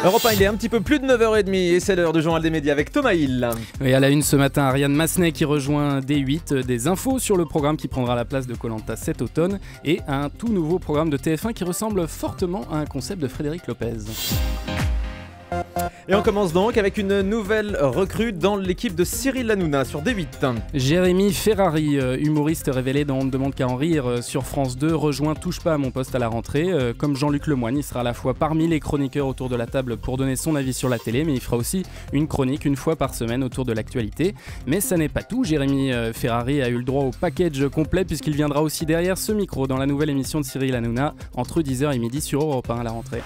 Europe 1, il est un petit peu plus de 9h30 et c'est l'heure du journal des médias avec Thomas Hill. Et à la une ce matin, Ariane Massenet qui rejoint D8, des infos sur le programme qui prendra la place de Koh-Lanta cet automne et un tout nouveau programme de TF1 qui ressemble fortement à un concept de Frédéric Lopez. Et on commence donc avec une nouvelle recrue dans l'équipe de Cyril Hanouna sur D8. Jérémy Ferrari, humoriste révélé dans On ne demande qu'à en rire sur France 2, rejoint Touche pas à mon poste à la rentrée. Comme Jean-Luc Lemoyne, il sera à la fois parmi les chroniqueurs autour de la table pour donner son avis sur la télé, mais il fera aussi une chronique une fois par semaine autour de l'actualité. Mais ça n'est pas tout, Jérémy Ferrari a eu le droit au package complet puisqu'il viendra aussi derrière ce micro dans la nouvelle émission de Cyril Hanouna entre 10h et midi sur Europe 1 à la rentrée.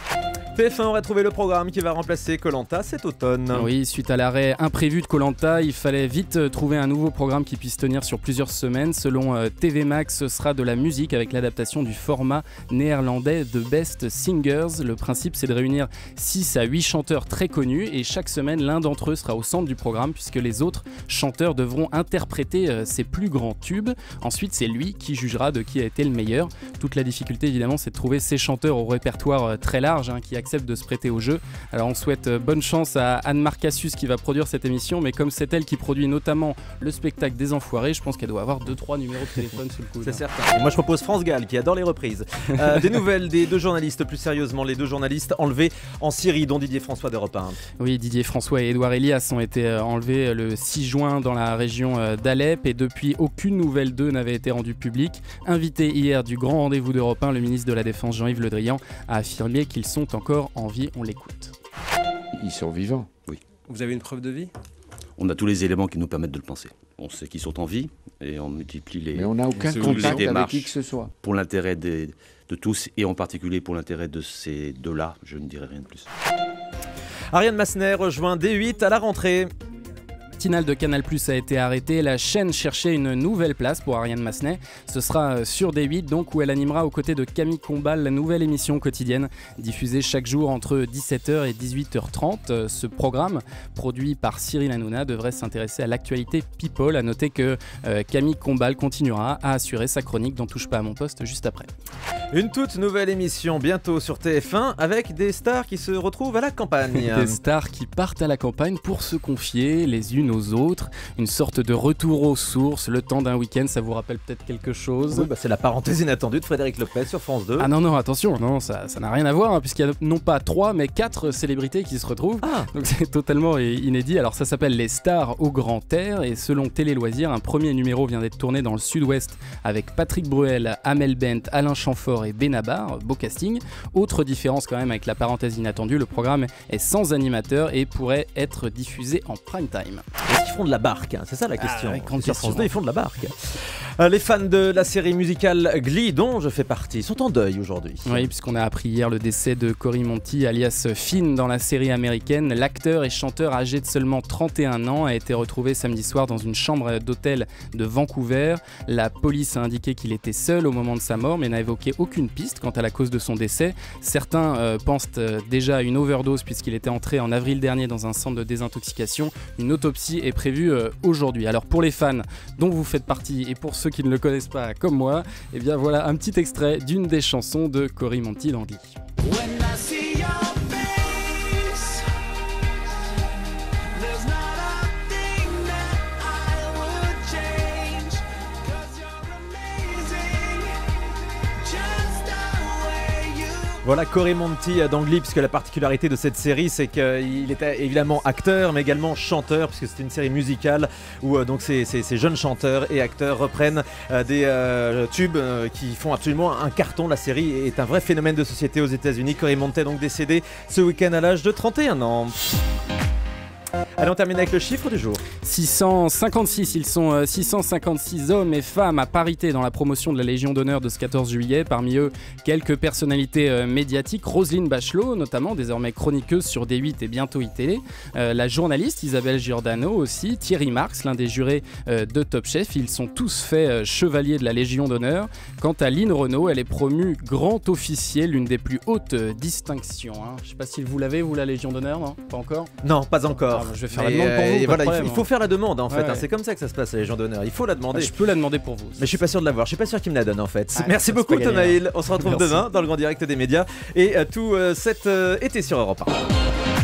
TF1 aurait trouvé le programme qui va remplacer Koh-Lanta cet automne. Oui, suite à l'arrêt imprévu de Koh-Lanta, il fallait vite trouver un nouveau programme qui puisse tenir sur plusieurs semaines. Selon TV Max, ce sera de la musique avec l'adaptation du format néerlandais The Best Singers. Le principe, c'est de réunir 6 à 8 chanteurs très connus et chaque semaine, l'un d'entre eux sera au centre du programme puisque les autres chanteurs devront interpréter ses plus grands tubes. Ensuite, c'est lui qui jugera de qui a été le meilleur. Toute la difficulté, évidemment, c'est de trouver ces chanteurs au répertoire très large qui acceptent de se prêter au jeu. Alors on souhaite bonne chance à Anne-Marc Cassius qui va produire cette émission, mais comme c'est elle qui produit notamment le spectacle des Enfoirés, je pense qu'elle doit avoir 2-3 numéros de téléphone sous le coude. C'est certain. Et moi je propose France Gall qui adore les reprises. Des nouvelles des deux journalistes, plus sérieusement les deux journalistes enlevés en Syrie, dont Didier François d'Europe 1. Oui, Didier François et Édouard Elias ont été enlevés le 6 juin dans la région d'Alep et depuis aucune nouvelle d'eux n'avait été rendue publique. Invité hier du grand rendez-vous d'Europe 1, le ministre de la Défense Jean-Yves Le Drian a affirmé qu'ils sont encore en vie. On l'écoute. Ils sont vivants. Oui. Vous avez une preuve de vie ? On a tous les éléments qui nous permettent de le penser. On sait qu'ils sont en vie et on multiplie les. Mais on n'a aucun contact avec qui que ce soit. Pour l'intérêt de tous et en particulier pour l'intérêt de ces deux-là, je ne dirai rien de plus. Ariane Massenet rejoint D8 à la rentrée. Matinale de Canal+ a été arrêtée. La chaîne cherchait une nouvelle place pour Ariane Massenet. Ce sera sur D8 donc où elle animera aux côtés de Camille Combal la nouvelle émission quotidienne diffusée chaque jour entre 17h et 18h30. Ce programme produit par Cyril Hanouna devrait s'intéresser à l'actualité people. À noter que Camille Combal continuera à assurer sa chronique dans Touche pas à mon poste juste après. Une toute nouvelle émission bientôt sur TF1 avec des stars qui se retrouvent à la campagne. Des stars qui partent à la campagne pour se confier les unes aux autres, une sorte de retour aux sources, le temps d'un week-end, ça vous rappelle peut-être quelque chose? Oui, c'est la parenthèse inattendue de Frédéric Lopez sur France 2. Ah non, attention, non, ça n'a rien à voir, puisqu'il y a non pas 3 mais 4 célébrités qui se retrouvent, donc c'est totalement inédit. Alors ça s'appelle Les Stars au Grand Air, et selon Télé Loisirs, un premier numéro vient d'être tourné dans le sud-ouest avec Patrick Bruel, Amel Bent, Alain Chamfort et Benabar, beau casting. Autre différence quand même avec la parenthèse inattendue, le programme est sans animateur et pourrait être diffusé en prime time. Est-ce qu'ils font de la barque? C'est ça la question. Sur France 2, ils font de la barque. Les fans de la série musicale Glee, dont je fais partie, sont en deuil aujourd'hui. Oui, puisqu'on a appris hier le décès de Cory Monteith, alias Finn dans la série américaine. L'acteur et chanteur âgé de seulement 31 ans a été retrouvé samedi soir dans une chambre d'hôtel de Vancouver. La police a indiqué qu'il était seul au moment de sa mort, mais n'a évoqué aucune piste quant à la cause de son décès. Certains pensent déjà à une overdose puisqu'il était entré en avril dernier dans un centre de désintoxication. Une autopsie est prévue aujourd'hui. Alors pour les fans dont vous faites partie et pour ceux qui ne le connaissent pas comme moi, eh bien voilà un petit extrait d'une des chansons de Cory Monteith dans Glee. Voilà Cory Monteith dans Glee, puisque la particularité de cette série, c'est qu'il était évidemment acteur, mais également chanteur, puisque c'est une série musicale où donc ces jeunes chanteurs et acteurs reprennent des tubes qui font absolument un carton. La série est un vrai phénomène de société aux États-Unis. Cory Monteith donc décédé ce week-end à l'âge de 31 ans. Allez, on termine avec le chiffre du jour. 656, ils sont 656 hommes et femmes à parité dans la promotion de la Légion d'honneur de ce 14 juillet. Parmi eux, quelques personnalités médiatiques. Roselyne Bachelot, notamment, désormais chroniqueuse sur D8 et bientôt iTélé. La journaliste Isabelle Giordano aussi. Thierry Marx, l'un des jurés de Top Chef. Ils sont tous faits chevaliers de la Légion d'honneur. Quant à Lynn Renaud, elle est promue grand officier, l'une des plus hautes distinctions. Je ne sais pas si vous l'avez, vous, la Légion d'honneur, non? Pas encore? Non, pas encore. Je vais faire la demande pour vous. Voilà, il faut faire faire la demande en fait. Ouais. C'est comme ça que ça se passe, la Légion d'honneur. Il faut la demander. Je peux la demander pour vous. Mais je suis pas sûr de l'avoir. Je suis pas sûr qu'il me la donne en fait. Ah, Merci c'est beaucoup pas gagné, Thomas hein. Hill. On se retrouve Merci. demain dans le grand direct des médias et tout cet été sur Europe 1.